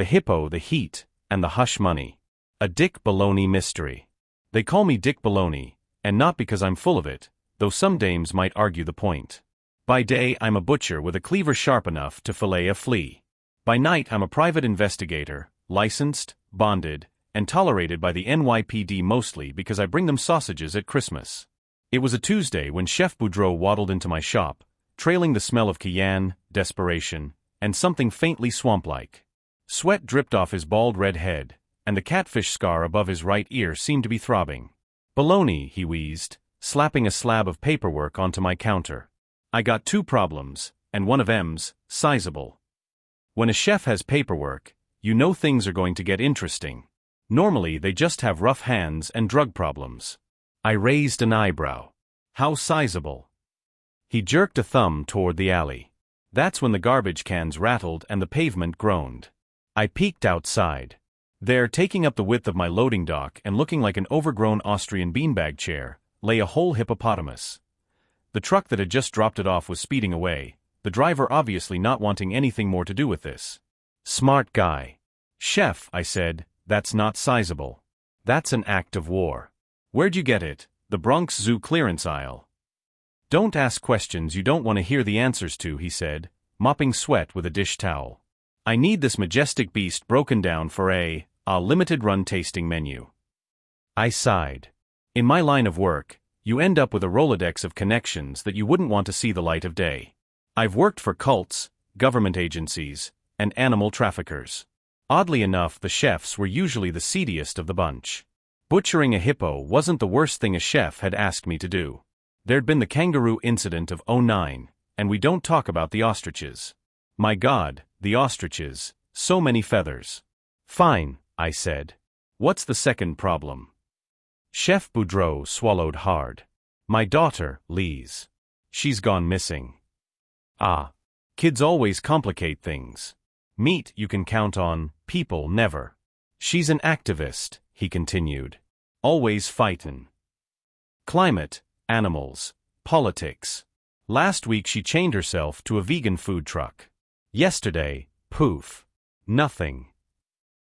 The Hippo, the Heat, and the Hush Money. A Dick Baloney mystery. They call me Dick Baloney, and not because I'm full of it, though some dames might argue the point. By day I'm a butcher with a cleaver sharp enough to fillet a flea. By night I'm a private investigator, licensed, bonded, and tolerated by the NYPD mostly because I bring them sausages at Christmas. It was a Tuesday when Chef Boudreau waddled into my shop, trailing the smell of cayenne, desperation, and something faintly swamp-like. Sweat dripped off his bald red head, and the catfish scar above his right ear seemed to be throbbing. "Baloney," he wheezed, slapping a slab of paperwork onto my counter. "I got 2 problems, and one of 'em's sizable. When a chef has paperwork, you know things are going to get interesting. Normally they just have rough hands and drug problems." I raised an eyebrow. "How sizable?" He jerked a thumb toward the alley. That's when the garbage cans rattled and the pavement groaned. I peeked outside. There, taking up the width of my loading dock and looking like an overgrown Austrian beanbag chair, lay a whole hippopotamus. The truck that had just dropped it off was speeding away, the driver obviously not wanting anything more to do with this. "Smart guy." "Chef," I said, "that's not sizable. That's an act of war." "Where'd you get it?" "The Bronx Zoo clearance aisle." "Don't ask questions you don't want to hear the answers to," he said, mopping sweat with a dish towel. "I need this majestic beast broken down for a limited-run tasting menu." I sighed. In my line of work, you end up with a Rolodex of connections that you wouldn't want to see the light of day. I've worked for cults, government agencies, and animal traffickers. Oddly enough, the chefs were usually the seediest of the bunch. Butchering a hippo wasn't the worst thing a chef had asked me to do. There'd been the kangaroo incident of '09, and we don't talk about the ostriches. My God, the ostriches, so many feathers. "Fine," I said. "What's the second problem?" Chef Boudreau swallowed hard. "My daughter, Lise. She's gone missing." "Ah. Kids always complicate things. Meat you can count on, people never. She's an activist," he continued. "Always fightin'. Climate, animals, politics. Last week she chained herself to a vegan food truck. Yesterday, poof. Nothing.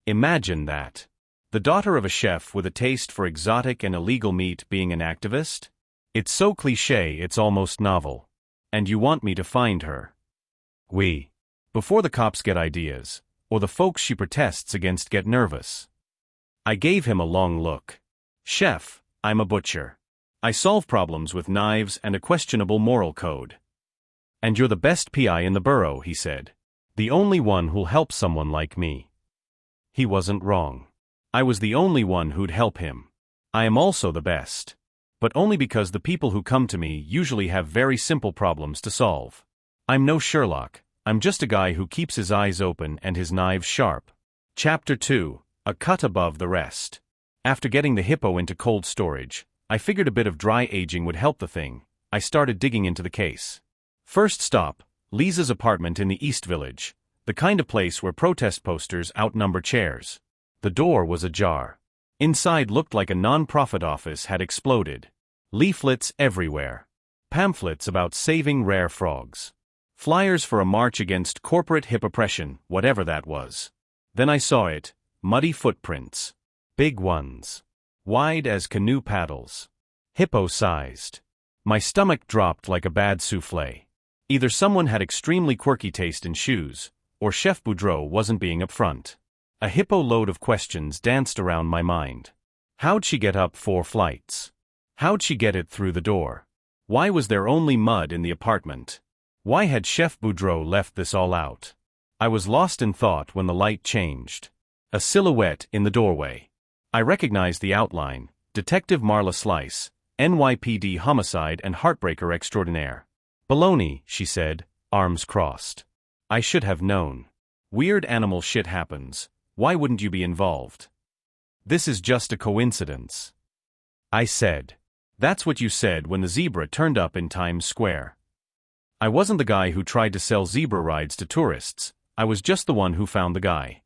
Imagine that. The daughter of a chef with a taste for exotic and illegal meat being an activist? It's so cliché it's almost novel. And you want me to find her? Oui. Before the cops get ideas, or the folks she protests against get nervous." I gave him a long look. "Chef, I'm a butcher. I solve problems with knives and a questionable moral code." "And you're the best PI in the borough," he said. "The only one who'll help someone like me." He wasn't wrong. I was the only one who'd help him. I am also the best. But only because the people who come to me usually have very simple problems to solve. I'm no Sherlock, I'm just a guy who keeps his eyes open and his knives sharp. Chapter 2, A Cut Above the Rest. After getting the hippo into cold storage, I figured a bit of dry aging would help the thing. I started digging into the case. First stop, Lisa's apartment in the East Village, the kind of place where protest posters outnumber chairs. The door was ajar. Inside looked like a non-profit office had exploded. Leaflets everywhere. Pamphlets about saving rare frogs. Flyers for a march against corporate hippopression, whatever that was. Then I saw it, muddy footprints. Big ones. Wide as canoe paddles. Hippo-sized. My stomach dropped like a bad soufflé. Either someone had extremely quirky taste in shoes, or Chef Boudreau wasn't being upfront. A hippo load of questions danced around my mind. How'd she get up 4 flights? How'd she get it through the door? Why was there only mud in the apartment? Why had Chef Boudreau left this all out? I was lost in thought when the light changed. A silhouette in the doorway. I recognized the outline, Detective Marla Slice, NYPD homicide and heartbreaker extraordinaire. "Baloney," she said, arms crossed. "I should have known. Weird animal shit happens. Why wouldn't you be involved?" "This is just a coincidence." I said. "That's what you said when the zebra turned up in Times Square." I wasn't the guy who tried to sell zebra rides to tourists, I was just the one who found the guy.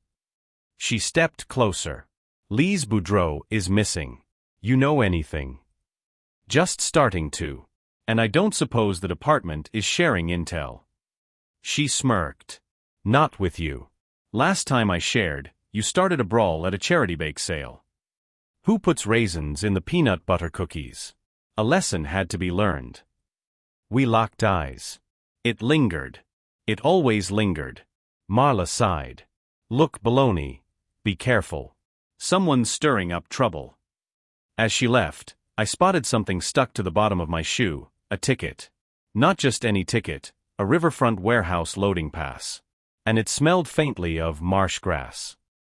She stepped closer. "Lise Boudreau is missing. You know anything?" "Just starting to. And I don't suppose the department is sharing intel." She smirked. "Not with you. Last time I shared, you started a brawl at a charity bake sale. Who puts raisins in the peanut butter cookies? A lesson had to be learned. We locked eyes. It lingered. It always lingered. Marla sighed. Look, baloney. Be careful. Someone's stirring up trouble. As she left, I spotted something stuck to the bottom of my shoe, a ticket. Not just any ticket, a riverfront warehouse loading pass. And it smelled faintly of marsh grass.